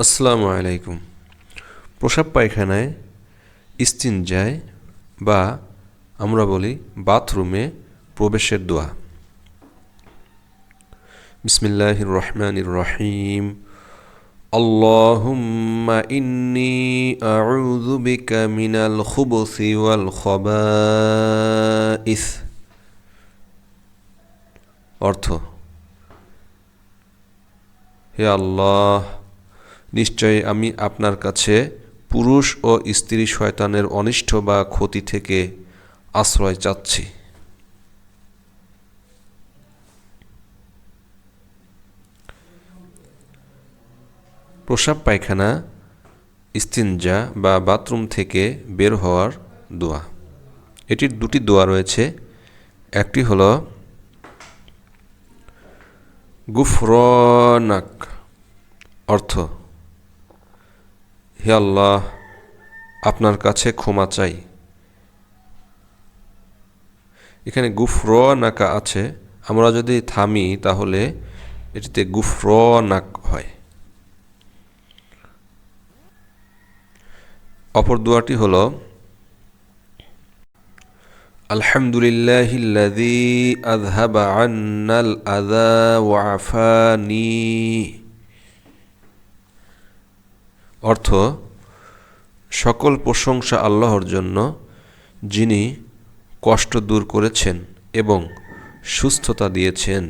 আসসালামু আলাইকুম। প্রস্রাব পায়খানায়, ইস্তিনজায় বা আমরা বলি বাথরুমে প্রবেশের দোয়া। বিসমিল্লাহির রহমানির রহিম। আল্লাহুম্মা ইন্নী আউযু বিকা মিনাল খুবুসি ওয়াল খাবাইস। অর্থ: হে আল্লাহ, নিশ্চয়ই আমি আপনার কাছে পুরুষ ও স্ত্রী শয়তানের অনিষ্ট বা ক্ষতি থেকে আশ্রয় চাচ্ছি। প্রস্রাব পায়খানা, ইস্তিনজা বা বাথরুম থেকে বের হওয়ার দোয়া। এটির দুটি দোয়া রয়েছে। একটি হলো গুফরানাক, অর্থ: হে আল্লাহ, আপনার কাছে ক্ষমা চাই। এখানে গুফরানাকা আছে, আমরা যদি থামি তাহলে এটিতে গুফরানাক হয়। অপর দোয়াটি হলো আলহামদুলিল্লাহিল্লাযী আযহাবা আন্নাল আযা ওয়া আফানি। অর্থ: সকল প্রশংসা আল্লাহর জন্য, যিনি কষ্ট দূর করেছেন এবং সুস্থতা দিয়েছেন।